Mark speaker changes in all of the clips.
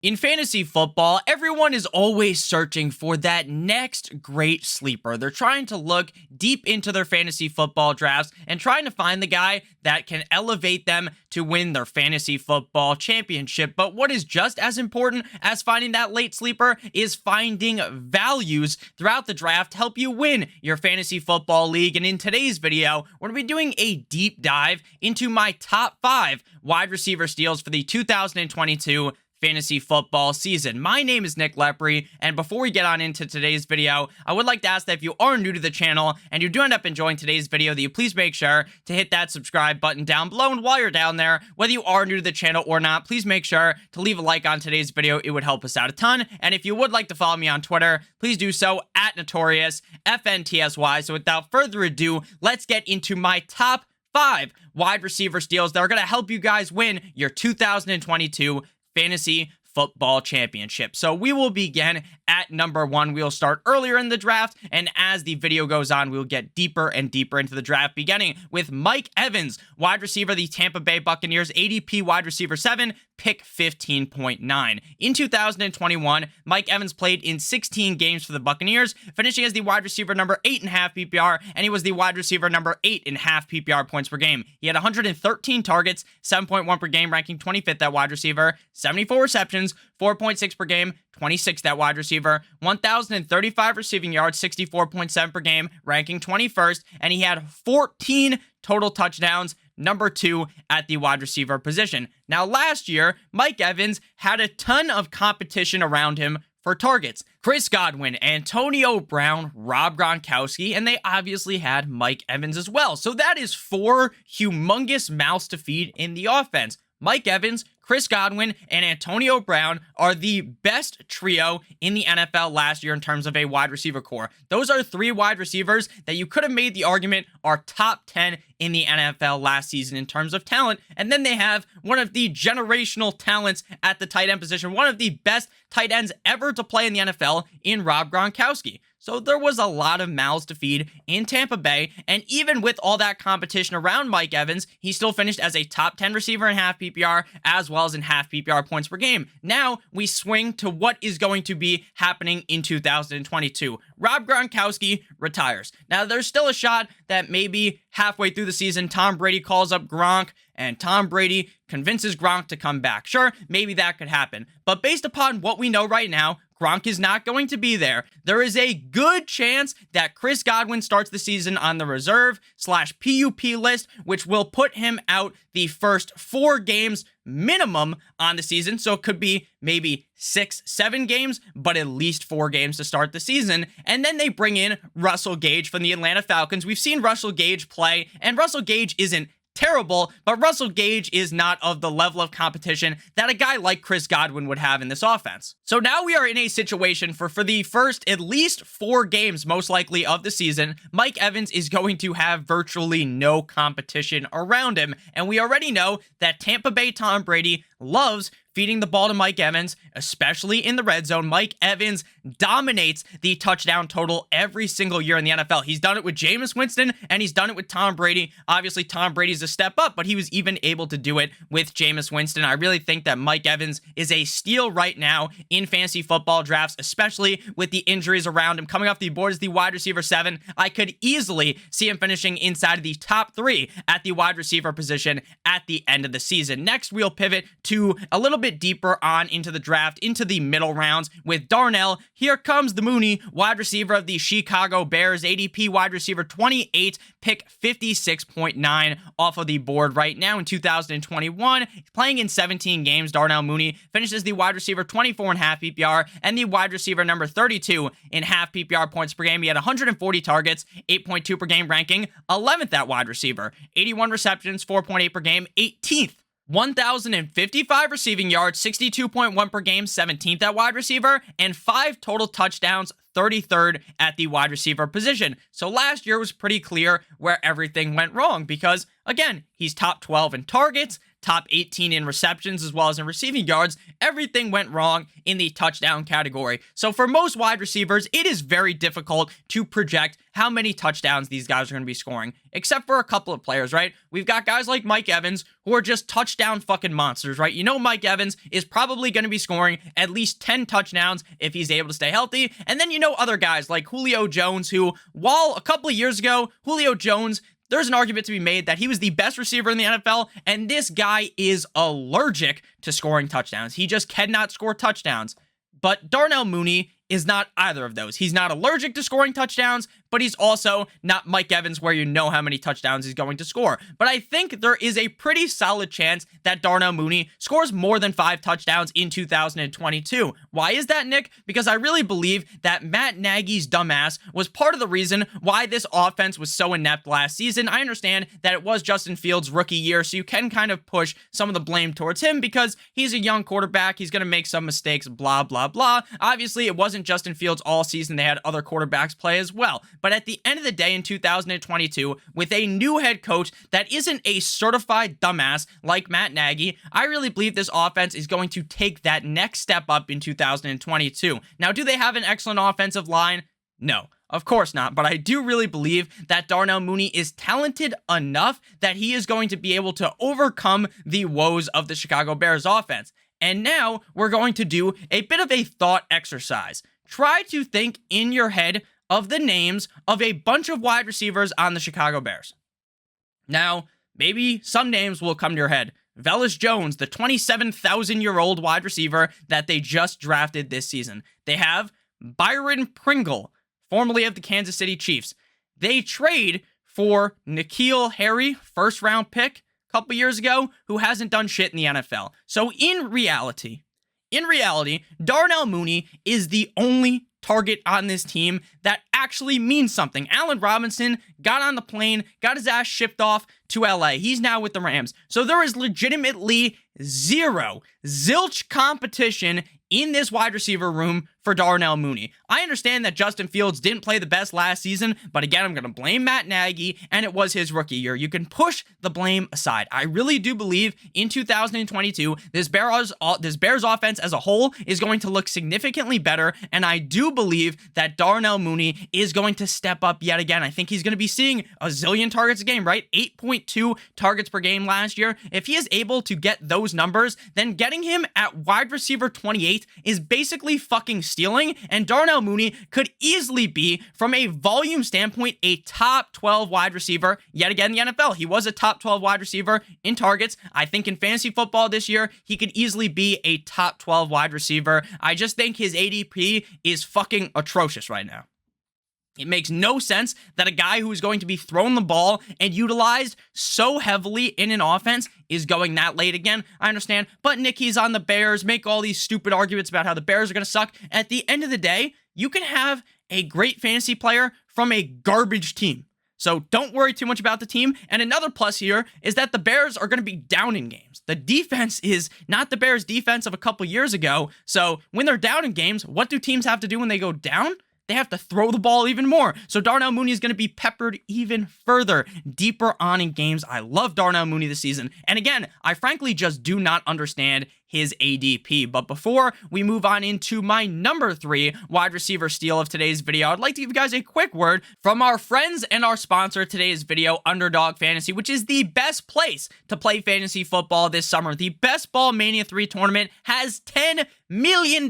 Speaker 1: In fantasy football, everyone is always searching for that next great sleeper. They're trying to look deep into their fantasy football drafts and trying to find the guy that can elevate them to win their fantasy football championship. But what is just as important as finding that late sleeper is finding values throughout the draft to help you win your fantasy football league. And in today's video, we're going to be doing a deep dive into my top 5 wide receiver steals for the 2022 fantasy football season. My name is Nick Lepre, and before we get on into today's video, I would like to ask that if you are new to the channel and you do end up enjoying today's video, that you please make sure to hit that subscribe button down below. And while you're down there, whether you are new to the channel or not, please make sure to leave a like on today's video. It would help us out a ton. And if you would like to follow me on Twitter, please do so at NotoriousFNTSY. So without further ado, let's get into my top 5 wide receiver steals that are going to help you guys win your 2022 fantasy football championship. So we will begin at number 1. We'll start earlier in the draft, and as the video goes on, we'll get deeper and deeper into the draft, beginning with Mike Evans, wide receiver, the Tampa Bay Buccaneers, ADP wide receiver 7, pick 15.9. In 2021, Mike Evans played in 16 games for the Buccaneers, finishing as the wide receiver number 8.5 PPR, and he was the wide receiver number 8.5 PPR points per game. He had 113 targets, 7.1 per game, ranking 25th at wide receiver, 74 receptions, 4.6 per game, 26th at wide receiver, 1,035 receiving yards, 64.7 per game, ranking 21st, and he had 14 total touchdowns, number 2 at the wide receiver position. Now, last year, Mike Evans had a ton of competition around him for targets. Chris Godwin, Antonio Brown, Rob Gronkowski, and they obviously had Mike Evans as well. So that is 4 humongous mouths to feed in the offense. Mike Evans, Chris Godwin, and Antonio Brown are the best trio in the NFL last year in terms of a wide receiver core. Those are 3 wide receivers that you could have made the argument are top 10 in the NFL last season in terms of talent. And then they have one of the generational talents at the tight end position, one of the best tight ends ever to play in the NFL in Rob Gronkowski. So there was a lot of mouths to feed in Tampa Bay, and even with all that competition around Mike Evans, he still finished as a top 10 receiver in half PPR, as well as in half PPR points per game. Now we swing to what is going to be happening in 2022. Rob Gronkowski retires. Now there's still a shot that maybe halfway through the season, Tom Brady calls up Gronk, and Tom Brady convinces Gronk to come back. Sure, maybe that could happen. But based upon what we know right now, Gronk is not going to be there. There is a good chance that Chris Godwin starts the season on the reserve/PUP list, which will put him out the first 4 games minimum on the season. So it could be maybe 6-7 games, but at least 4 games to start the season. And then they bring in Russell Gage from the Atlanta Falcons. We've seen Russell Gage play, and Russell Gage isn't terrible, but Russell Gage is not of the level of competition that a guy like Chris Godwin would have in this offense. So now we are in a situation for the first at least 4 games, most likely of the season, Mike Evans is going to have virtually no competition around him. And we already know that Tampa Bay Tom Brady loves feeding the ball to Mike Evans, especially in the red zone. Mike Evans dominates the touchdown total every single year in the NFL. He's done it with Jameis Winston, and he's done it with Tom Brady. Obviously, Tom Brady's a step up, but he was even able to do it with Jameis Winston. I really think that Mike Evans is a steal right now in fantasy football drafts, especially with the injuries around him. Coming off the board as the wide receiver 7, I could easily see him finishing inside of the top 3 at the wide receiver position at the end of the season. Next, we'll pivot to a little bit deeper on into the draft, into the middle rounds with Darnell. Here comes the Mooney, wide receiver of the Chicago Bears, ADP wide receiver 28, pick 56.9 off of the board right now in 2021. Playing in 17 games, Darnell Mooney finishes the wide receiver 24.5 PPR and the wide receiver number 32 in half PPR points per game. He had 140 targets, 8.2 per game, ranking 11th at wide receiver, 81 receptions, 4.8 per game, 18th. 1,055 receiving yards, 62.1 per game, 17th at wide receiver, and 5 total touchdowns, 33rd at the wide receiver position. So last year was pretty clear where everything went wrong because, again, he's top 12 in targets, top 18 in receptions as well as in receiving yards. Everything went wrong in the touchdown category. So for most wide receivers, it is very difficult to project how many touchdowns these guys are going to be scoring, except for a couple of players, right? We've got guys like Mike Evans who are just touchdown fucking monsters, right? You know Mike Evans is probably going to be scoring at least 10 touchdowns if he's able to stay healthy. And then you know other guys like Julio Jones, who, while a couple of years ago, Julio Jones, there's an argument to be made that he was the best receiver in the NFL, and this guy is allergic to scoring touchdowns. He just cannot score touchdowns. But Darnell Mooney is not either of those. He's not allergic to scoring touchdowns, but he's also not Mike Evans, where you know how many touchdowns he's going to score. But I think there is a pretty solid chance that Darnell Mooney scores more than 5 touchdowns in 2022. Why is that, Nick? Because I really believe that Matt Nagy's dumbass was part of the reason why this offense was so inept last season. I understand that it was Justin Fields' rookie year, so you can kind of push some of the blame towards him because he's a young quarterback. He's going to make some mistakes, blah, blah, blah. Obviously, it wasn't Justin Fields all season. They had other quarterbacks play as well. But at the end of the day in 2022, with a new head coach that isn't a certified dumbass like Matt Nagy, I really believe this offense is going to take that next step up in 2022. Now, do they have an excellent offensive line? No, of course not. But I do really believe that Darnell Mooney is talented enough that he is going to be able to overcome the woes of the Chicago Bears offense. And now we're going to do a bit of a thought exercise. Try to think in your head of the names of a bunch of wide receivers on the Chicago Bears. Now, maybe some names will come to your head. Velus Jones, the 27,000-year-old wide receiver that they just drafted this season. They have Byron Pringle, formerly of the Kansas City Chiefs. They trade for N'Keal Harry, first-round pick a couple years ago, who hasn't done shit in the NFL. So in reality, Darnell Mooney is the only target on this team that actually means something. Allen Robinson got on the plane, got his ass shipped off to LA. He's now with the Rams. So there is legitimately zilch competition in this wide receiver room for Darnell Mooney. I understand that Justin Fields didn't play the best last season, but again, I'm going to blame Matt Nagy, and it was his rookie year. You can push the blame aside. I really do believe in 2022, this Bears offense as a whole is going to look significantly better, and I do believe that Darnell Mooney is going to step up yet again. I think he's going to be seeing a zillion targets a game, right? 8.2 targets per game last year. If he is able to get those numbers, then getting him at wide receiver 28 is basically fucking stealing, and Darnell Mooney could easily be, from a volume standpoint, a top 12 wide receiver yet again in the NFL. He was a top 12 wide receiver in targets. I think in fantasy football this year, he could easily be a top 12 wide receiver. I just think his ADP is fucking atrocious right now. It makes no sense that a guy who is going to be thrown the ball and utilized so heavily in an offense is going that late again. I understand, but Nick, he's on the Bears. Make all these stupid arguments about how the Bears are going to suck. At the end of the day, you can have a great fantasy player from a garbage team. So don't worry too much about the team. And another plus here is that the Bears are going to be down in games. The defense is not the Bears' defense of a couple years ago. So when they're down in games, what do teams have to do when they go down? They have to throw the ball even more. So Darnell Mooney is going to be peppered even further, deeper on in games. I love Darnell Mooney this season. And again, I frankly just do not understand his ADP. But before we move on into my number 3 wide receiver steal of today's video, I'd like to give you guys a quick word from our friends and our sponsor of today's video, Underdog Fantasy, which is the best place to play fantasy football this summer. The Best Ball Mania 3 tournament has $10 million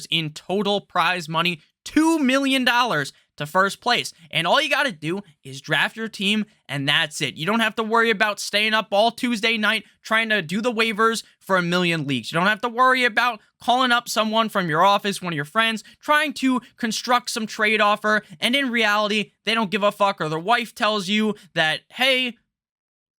Speaker 1: in total prize money. $2 million to first place. And all you got to do is draft your team, and that's it. You don't have to worry about staying up all Tuesday night trying to do the waivers for a million leagues. You don't have to worry about calling up someone from your office, one of your friends, trying to construct some trade offer, and in reality, they don't give a fuck, or their wife tells you that, hey,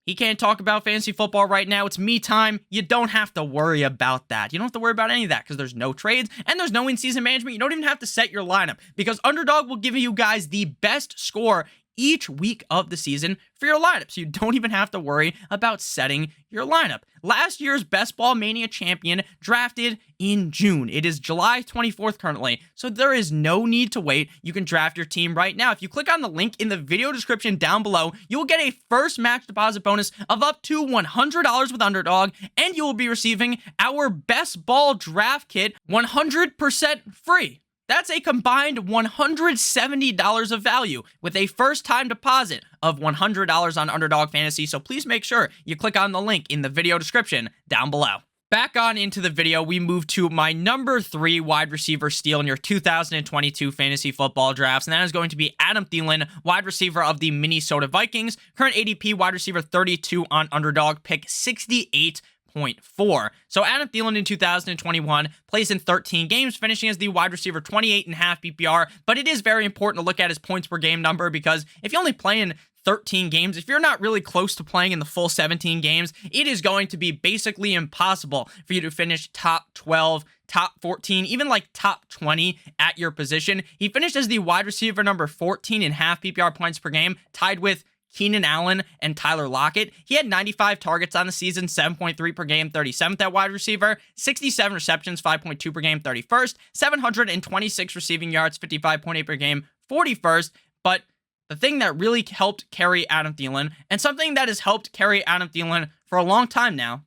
Speaker 1: he can't talk about fantasy football right now. It's me time. You don't have to worry about that. You don't have to worry about any of that because there's no trades and there's no in-season management. You don't even have to set your lineup because Underdog will give you guys the best score each week of the season for your lineup, so you don't even have to worry about setting your lineup. Last year's Best Ball Mania champion drafted in June. It is July 24th currently, so there is no need to wait. You can draft your team right now. If you click on the link in the video description down below, you will get a first match deposit bonus of up to $100 with Underdog, and you will be receiving our Best Ball Draft Kit 100% free. That's a combined $170 of value with a first-time deposit of $100 on Underdog Fantasy, so please make sure you click on the link in the video description down below. Back on into the video, we move to my number 3 wide receiver steal in your 2022 fantasy football drafts, and that is going to be Adam Thielen, wide receiver of the Minnesota Vikings. Current ADP, wide receiver 32 on Underdog, pick 68.4. So Adam Thielen in 2021 plays in 13 games, finishing as the wide receiver 28.5 PPR, but it is very important to look at his points per game number, because if you only play in 13 games, if you're not really close to playing in the full 17 games, it is going to be basically impossible for you to finish top 12, top 14, even like top 20 at your position. He finished as the wide receiver number 14.5 PPR points per game, tied with Keenan Allen and Tyler Lockett. He had 95 targets on the season, 7.3 per game, 37th at wide receiver, 67 receptions, 5.2 per game, 31st, 726 receiving yards, 55.8 per game, 41st. But the thing that really helped carry Adam Thielen, and something that has helped carry Adam Thielen for a long time now,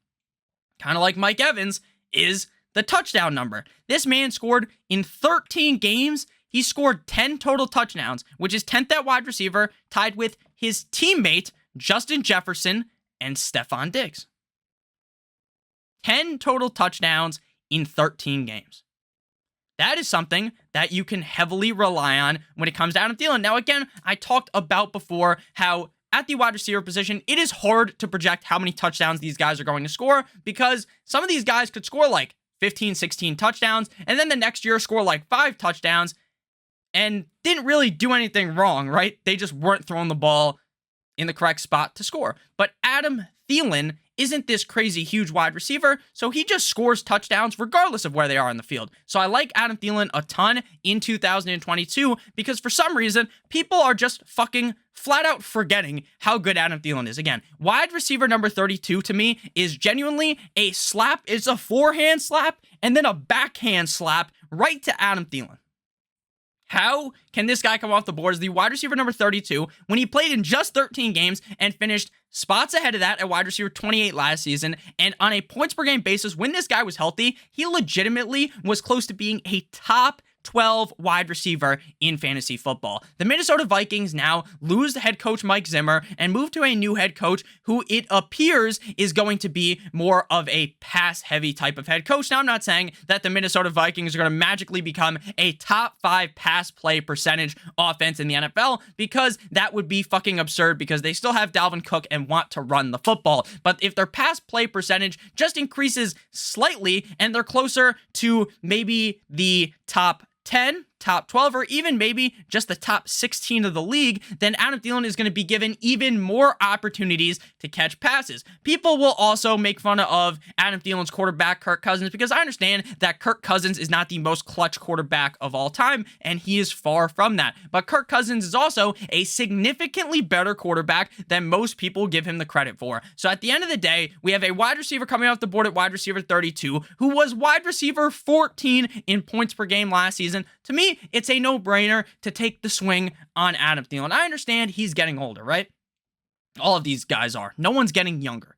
Speaker 1: kind of like Mike Evans, is the touchdown number. This man scored in 13 games. He scored 10 total touchdowns, which is 10th at wide receiver, tied with his teammate, Justin Jefferson, and Stephon Diggs. 10 total touchdowns in 13 games. That is something that you can heavily rely on when it comes to Adam Thielen. Now, again, I talked about before how at the wide receiver position, it is hard to project how many touchdowns these guys are going to score, because some of these guys could score like 15, 16 touchdowns, and then the next year score like 5 touchdowns, and didn't really do anything wrong, right? They just weren't throwing the ball in the correct spot to score. But Adam Thielen isn't this crazy huge wide receiver, so he just scores touchdowns regardless of where they are in the field. So I like Adam Thielen a ton in 2022, because for some reason, people are just fucking flat out forgetting how good Adam Thielen is. Again, wide receiver number 32 to me is genuinely a slap. It's a forehand slap and then a backhand slap right to Adam Thielen. How can this guy come off the board as the wide receiver number 32 when he played in just 13 games and finished spots ahead of that at wide receiver 28 last season? And on a points per game basis, when this guy was healthy, he legitimately was close to being a top 12 wide receiver in fantasy football. The Minnesota Vikings now lose the head coach Mike Zimmer and move to a new head coach who it appears is going to be more of a pass-heavy type of head coach. Now, I'm not saying that the Minnesota Vikings are going to magically become a top 5 pass play percentage offense in the NFL, because that would be fucking absurd, because they still have Dalvin Cook and want to run the football. But if their pass play percentage just increases slightly and they're closer to maybe the top 10, top 12, or even maybe just the top 16 of the league, then Adam Thielen is going to be given even more opportunities to catch passes. People will also make fun of Adam Thielen's quarterback, Kirk Cousins, because I understand that Kirk Cousins is not the most clutch quarterback of all time, and he is far from that. But Kirk Cousins is also a significantly better quarterback than most people give him the credit for. So at the end of the day, we have a wide receiver coming off the board at wide receiver 32, who was wide receiver 14 in points per game last season. To me, it's a no-brainer to take the swing on Adam Thielen. I understand he's getting older, right? All of these guys are. No one's getting younger.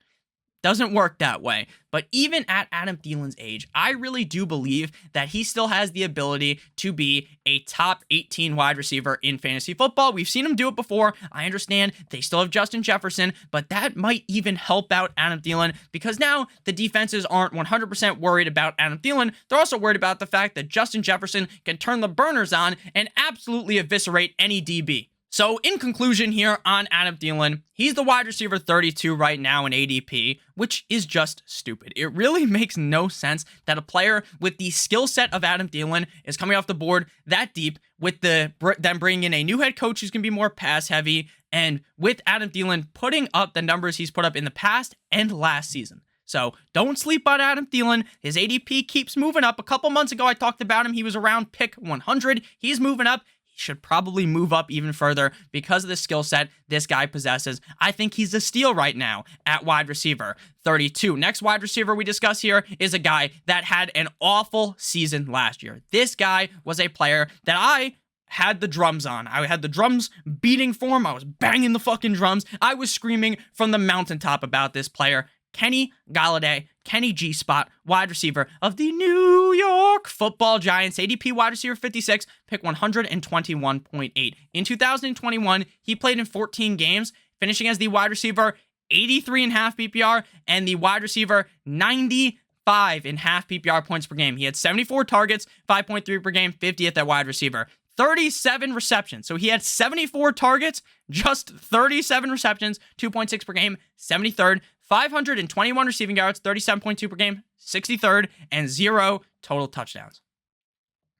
Speaker 1: Doesn't work that way. But even at Adam Thielen's age, I really do believe that he still has the ability to be a top 18 wide receiver in fantasy football. We've seen him do it before. I understand they still have Justin Jefferson, but that might even help out Adam Thielen, because now the defenses aren't 100% worried about Adam Thielen. They're also worried about the fact that Justin Jefferson can turn the burners on and absolutely eviscerate any DB. So in conclusion here on Adam Thielen, he's the wide receiver 32 right now in ADP, which is just stupid. It really makes no sense that a player with the skill set of Adam Thielen is coming off the board that deep, with them bringing in a new head coach who's going to be more pass heavy, and with Adam Thielen putting up the numbers he's put up in the past and last season. So don't sleep on Adam Thielen. His ADP keeps moving up. A couple months ago, I talked about him. He was around pick 100. He's moving up. he should probably move up even further because of the skill set this guy possesses. I think he's a steal right now at wide receiver 32. Next wide receiver we discuss here is a guy that had an awful season last year. This guy was a player that I had the drums on. I had the drums beating for him. I was banging the fucking drums. I was screaming from the mountaintop about this player. Kenny Golladay, Kenny G-Spot, wide receiver of the New York Football Giants, ADP wide receiver 56, pick 121.8. In 2021, he played in 14 games, finishing as the wide receiver 83.5 PPR and the wide receiver 95.5 PPR points per game. He had 74 targets, 5.3 per game, 50th at wide receiver. 37 receptions. So he had 74 targets, just 37 receptions, 2.6 per game, 73rd, 521 receiving yards, 37.2 per game, 63rd, and 0 total touchdowns.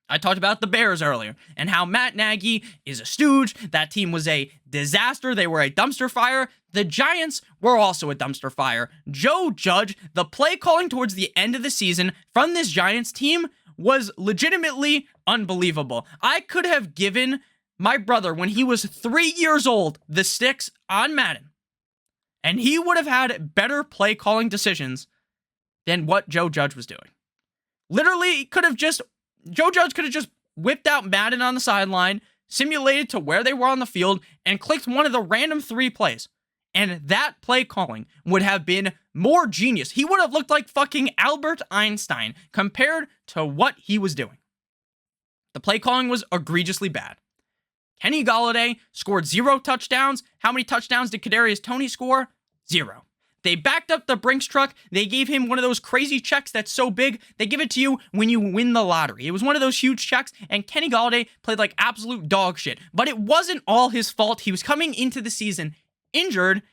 Speaker 1: I talked about the Bears earlier and how Matt Nagy is a stooge. That team was a disaster. They were a dumpster fire. The Giants were also a dumpster fire. Joe Judge, the play calling towards the end of the season from this Giants team was legitimately unbelievable. I could have given my brother, when he was 3 years old, the sticks on Madden, and he would have had better play calling decisions than what Joe Judge was doing. Literally, Joe Judge could have just whipped out Madden on the sideline, simulated to where they were on the field, and clicked one of the random 3 plays. And that play calling would have been more genius. He would have looked like fucking Albert Einstein compared to what he was doing. The play calling was egregiously bad. Kenny Golladay scored 0 touchdowns. How many touchdowns did Kadarius Toney score? 0. They backed up the Brinks truck. They gave him one of those crazy checks that's so big, they give it to you when you win the lottery. It was one of those huge checks, and Kenny Golladay played like absolute dog shit. But it wasn't all his fault. He was coming into the season injured,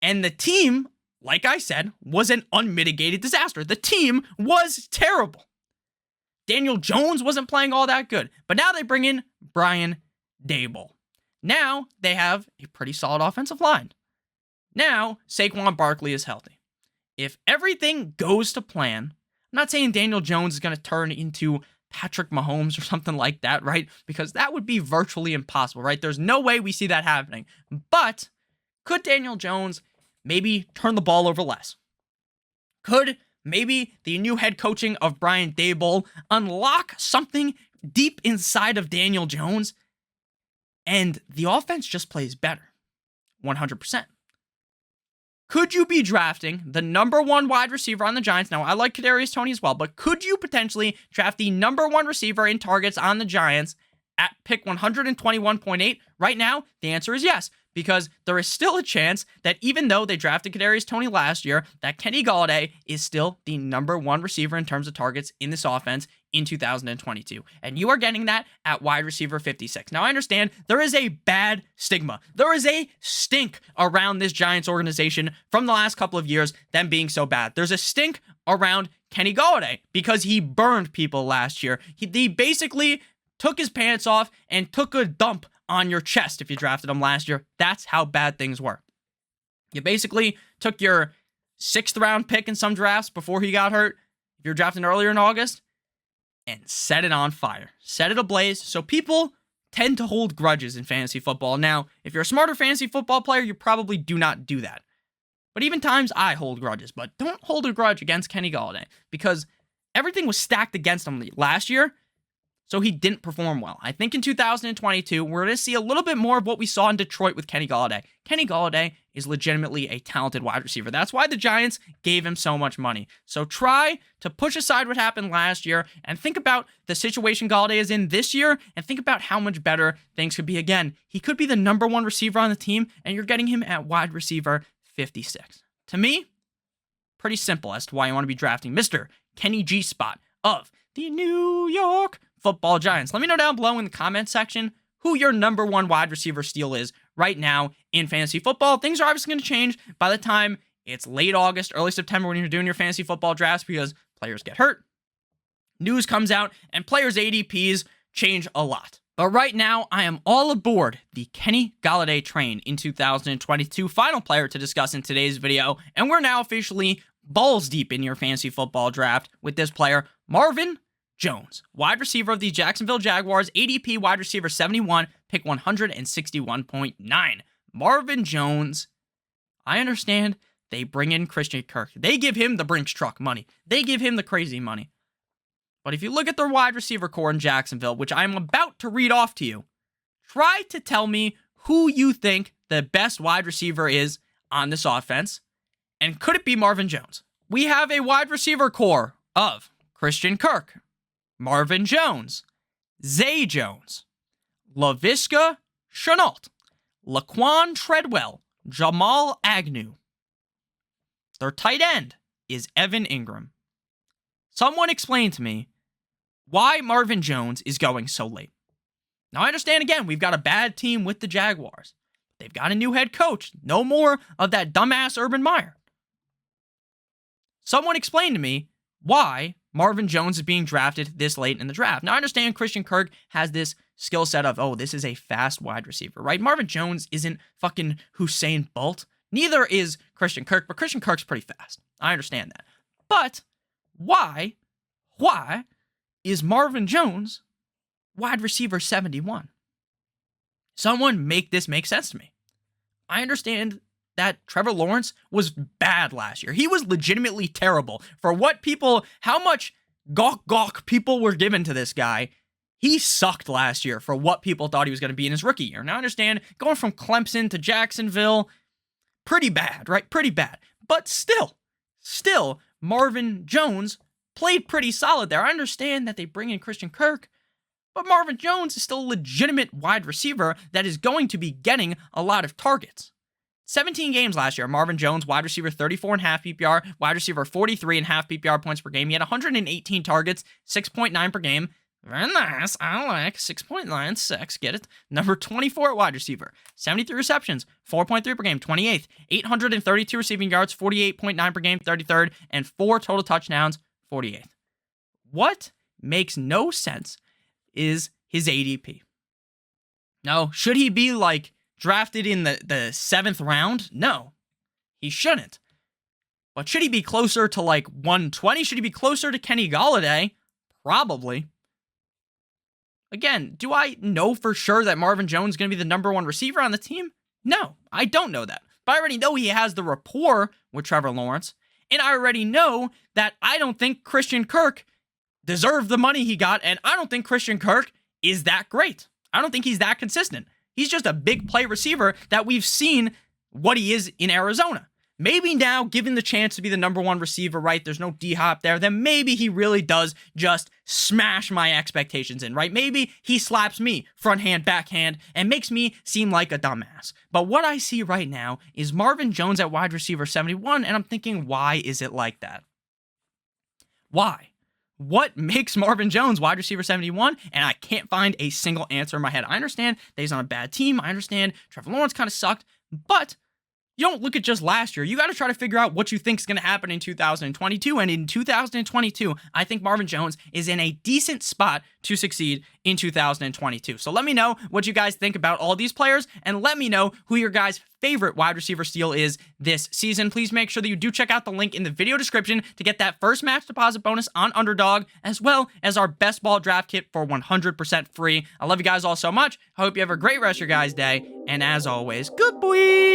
Speaker 1: and the team, like I said, was an unmitigated disaster. The team was terrible. Daniel Jones wasn't playing all that good, but now they bring in Brian Daboll. Now they have a pretty solid offensive line. Now Saquon Barkley is healthy. If everything goes to plan, I'm not saying Daniel Jones is going to turn into Patrick Mahomes or something like that, right? Because that would be virtually impossible, right? There's no way we see that happening. But could Daniel Jones maybe turn the ball over less? Could maybe the new head coaching of Brian Daboll unlock something deep inside of Daniel Jones, and the offense just plays better? 100%. Could you be drafting the number 1 wide receiver on the Giants? Now, I like Kadarius Toney as well, but could you potentially draft the number 1 receiver in targets on the Giants at pick 121.8? Right now, the answer is yes, because there is still a chance that even though they drafted Kadarius Toney last year, that Kenny Golladay is still the number 1 receiver in terms of targets in this offense in 2022. And you are getting that at wide receiver 56. Now, I understand there is a bad stigma. There is a stink around this Giants organization from the last couple of years, them being so bad. There's a stink around Kenny Golladay because he burned people last year. He basically took his pants off and took a dump on your chest if you drafted him last year. That's how bad things were. You basically took your 6th round pick in some drafts before he got hurt, if you're drafting earlier in August, and set it on fire. Set it ablaze. So people tend to hold grudges in fantasy football. Now, if you're a smarter fantasy football player, you probably do not do that. But even times I hold grudges. But don't hold a grudge against Kenny Golladay, because everything was stacked against him last year, so he didn't perform well. I think in 2022, we're going to see a little bit more of what we saw in Detroit with Kenny Golladay. Kenny Golladay is legitimately a talented wide receiver. That's why the Giants gave him so much money. So try to push aside what happened last year and think about the situation Golladay is in this year, and think about how much better things could be. Again, he could be the number 1 receiver on the team, and you're getting him at wide receiver 56. To me, pretty simple as to why you want to be drafting Mr. Kenny G-Spot of the New York Football Giants. Let me know down below in the comment section who your number 1 wide receiver steal is right now in fantasy football. Things are obviously going to change by the time it's late August, early September when you're doing your fantasy football drafts, because players get hurt, news comes out, and players' ADPs change a lot. But right now, I am all aboard the Kenny Golladay train in 2022. Final player to discuss in today's video, and we're now officially balls deep in your fantasy football draft with this player, Marvin Jones, wide receiver of the Jacksonville Jaguars, ADP wide receiver 71, pick 161.9. Marvin Jones, I understand they bring in Christian Kirk. They give him the Brinks truck money. They give him the crazy money. But if you look at their wide receiver core in Jacksonville, which I'm about to read off to you, try to tell me who you think the best wide receiver is on this offense. And could it be Marvin Jones? We have a wide receiver core of Christian Kirk, Marvin Jones, Zay Jones, Laviska Shenault, Laquan Treadwell, Jamal Agnew. Their tight end is Evan Ingram. Someone explain to me why Marvin Jones is going so late. Now, I understand, again, we've got a bad team with the Jaguars. They've got a new head coach. No more of that dumbass Urban Meyer. Someone explain to me why Marvin Jones is being drafted this late in the draft. Now, I understand Christian Kirk has this skill set of, oh, this is a fast wide receiver, right? Marvin Jones isn't fucking Usain Bolt. Neither is Christian Kirk, but Christian Kirk's pretty fast. I understand that. But why is Marvin Jones wide receiver 71? Someone make this make sense to me. I understand that Trevor Lawrence was bad last year. He was legitimately terrible for how much gawk people were given to this guy. He sucked last year for what people thought he was going to be in his rookie year. Now I understand going from Clemson to Jacksonville, pretty bad, right? Pretty bad. But still, Marvin Jones played pretty solid there. I understand that they bring in Christian Kirk, but Marvin Jones is still a legitimate wide receiver that is going to be getting a lot of targets. 17 games last year, Marvin Jones, wide receiver 34.5 PPR, wide receiver 43.5 PPR points per game. He had 118 targets, 6.9 per game. Very nice. I like 6.96. Get it? Number 24 at wide receiver. 73 receptions, 4.3 per game, 28th. 832 receiving yards, 48.9 per game, 33rd. And 4 total touchdowns, 48th. What makes no sense is his ADP. Now, should he be drafted in the 7th round? No, he shouldn't. But should he be closer to 120? Should he be closer to Kenny Golladay? Probably. Again, do I know for sure that Marvin Jones is going to be the number 1 receiver on the team? No, I don't know that. But I already know he has the rapport with Trevor Lawrence. And I already know that I don't think Christian Kirk deserved the money he got. And I don't think Christian Kirk is that great. I don't think he's that consistent. He's just a big play receiver that we've seen what he is in Arizona. Maybe now, given the chance to be the number 1 receiver, right? There's no D-Hop there. Then maybe he really does just smash my expectations in, right? Maybe he slaps me front hand, backhand, and makes me seem like a dumbass. But what I see right now is Marvin Jones at wide receiver 71, and I'm thinking, why is it like that? Why? What makes Marvin Jones wide receiver 71? And I can't find a single answer in my head. I understand that he's on a bad team. I understand Trevor Lawrence kind of sucked, but you don't look at just last year. You got to try to figure out what you think is going to happen in 2022. And in 2022, I think Marvin Jones is in a decent spot to succeed in 2022. So let me know what you guys think about all these players, and let me know who your guys' favorite wide receiver steal is this season. Please make sure that you do check out the link in the video description to get that first match deposit bonus on Underdog, as well as our best ball draft kit for 100% free. I love you guys all so much. I hope you have a great rest of your guys' day. And as always, good boy.